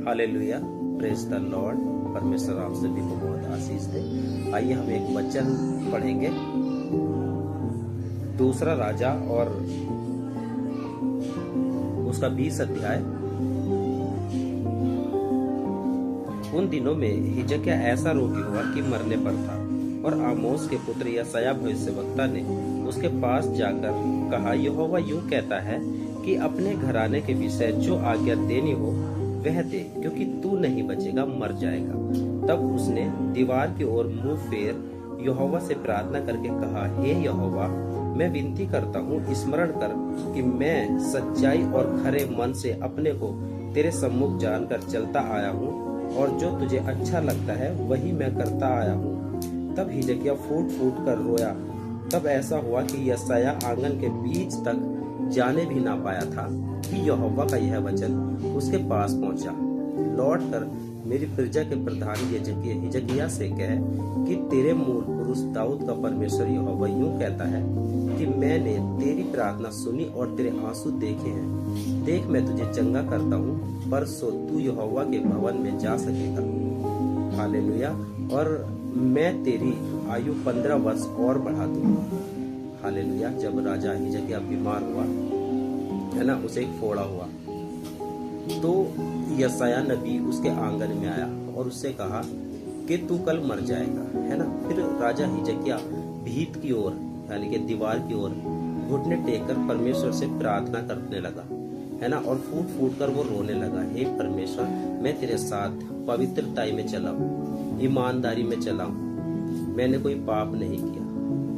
Hallelujah, praise the Lord. परमेश्वर आप सभी को बहुत आशीष दे। आइए हम एक वचन पढ़ेंगे, दूसरा राजा और उसका 20 अध्याय। उन दिनों में हिजकिय्याह ऐसा रोगी हुआ कि मरने पर था, और आमोस के पुत्र यशायाह भविष्यवक्ता ने उसके पास जाकर कहा, यहोवा यूं कहता है कि अपने घराने के विषय जो आज्ञा देनी हो वह दे, क्योंकि तू नहीं बचेगा, मर जाएगा। तब उसने दीवार की ओर मुंह फेर यहोवा से प्रार्थना करके कहा, हे यहोवा, मैं विनती करता हूँ, स्मरण कर कि मैं सच्चाई और खरे मन से अपने को तेरे सम्मुख जानकर चलता आया हूँ, और जो तुझे अच्छा लगता है वही मैं करता आया हूँ। तब हिजकिय्याह फूट फूट कर रोया। तब ऐसा हुआ कि यशायाह आंगन के बीच तक जाने भी ना पाया था कि यहोवा का यह वचन उसके पास पहुंचा, लौट कर मेरी प्रजा के प्रधान हिजकिय्याह से कह कि तेरे मूल पुरुष दाऊद का परमेश्वर यहोवा यूं कहता है कि मैंने तेरी प्रार्थना सुनी और तेरे आंसू देखे हैं। देख, मैं तुझे चंगा करता हूँ, परसों तू यहोवा के भवन में जा सकेगा। हालेलुया। और मैं तेरी आयु 15 वर्ष और बढ़ा दूंगा। हालेलुया। जब राजा हिजकिय्याह बीमार हुआ है ना, उसे एक फोड़ा हुआ, तो यशायाह नबी उसके आंगन में आया और उससे कहा कि तू कल मर जाएगा, है ना। फिर राजा हिजकिय्याह भीत की ओर यानी कि दीवार की ओर घुटने टेक कर परमेश्वर से प्रार्थना करने लगा, है ना, और फूट फूट कर वो रोने लगा, हे परमेश्वर, मैं तेरे साथ पवित्रताई में चला हूँ, ईमानदारी में चला हूँ, मैंने कोई पाप नहीं किया,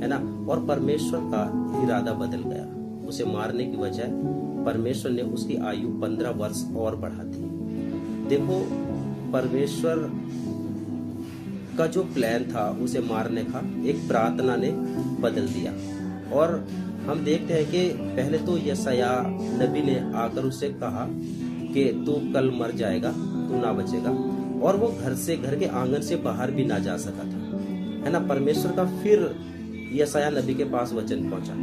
है ना। और परमेश्वर का इरादा बदल गया। उसे मारने की वजह परमेश्वर ने उसकी आयु 15 वर्ष और बढ़ा दी। देखो, परमेश्वर का जो प्लान था उसे मारने का, एक प्रार्थना ने बदल दिया। और हम देखते हैं कि पहले तो यशायाह नबी ने आकर उससे कहा कि तू कल मर जाएगा, तू ना बचेगा, और वो घर के आंगन से बाहर भी ना जा सका था, है ना। परमेश्वर का फिर यशायाह नबी के पास वचन पहुंचा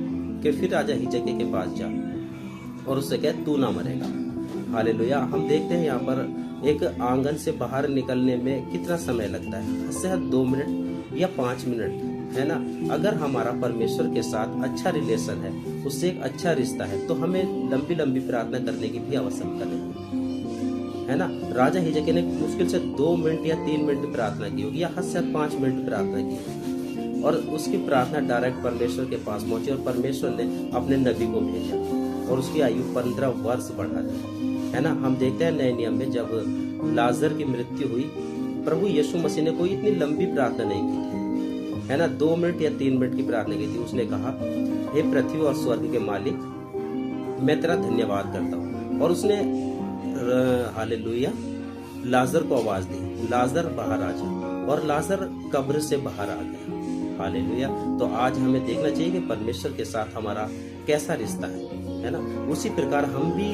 कि फिर राजा हिजकिय्याह के पास जा और उससे कह तू ना मरेगा। हालेलुया। हम देखते हैं यहाँ पर एक आंगन से बाहर निकलने में कितना समय लगता है, से 2 मिनट या 5 मिनट, है ना। अगर हमारा परमेश्वर के साथ अच्छा रिलेशन है, उससे एक अच्छा रिश्ता है, तो हमें लंबी लंबी प्रार्थना करने की भी आवश्यकता नहीं, है ना। राजा हिजकिय्याह ने मुश्किल से 2 मिनट या 3 मिनट प्रार्थना की होगी, या हद से 5 मिनट प्रार्थना की, और उसकी प्रार्थना डायरेक्ट परमेश्वर के पास पहुंची, और परमेश्वर ने अपने नबी को भेजा और उसकी आयु 15 वर्ष बढ़ा दी, है ना। हम देखते हैं नए नियम में जब लाजर की मृत्यु हुई, प्रभु यीशु मसीह ने कोई इतनी लंबी प्रार्थना नहीं की थी, है ना। 2 मिनट या 3 मिनट की प्रार्थना की थी। उसने कहा, हे पृथ्वी और स्वर्ग के मालिक, मैं तेरा धन्यवाद करता हूँ, और उसने हालेलुया लाजर को आवाज दी, लाजर बाहर आ जा, और लाजर कब्र से बाहर आ गया। हालेलुया। तो आज हमें देखना चाहिए कि परमेश्वर के साथ हमारा कैसा रिश्ता है ना। उसी प्रकार हम भी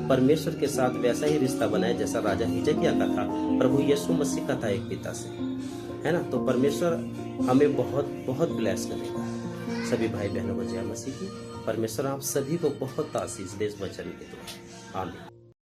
परमेश्वर के साथ वैसा ही रिश्ता बनाए जैसा राजा हिजकिय्याह का था, प्रभु यीशु मसीह का था एक पिता से, है ना। तो परमेश्वर हमें बहुत बहुत ब्लेस करेगा। सभी भाई बहनों को जय मसीह की। परमेश्वर आप सभी को बहुत आशीष दे इस वचन के द्वारा। आमीन।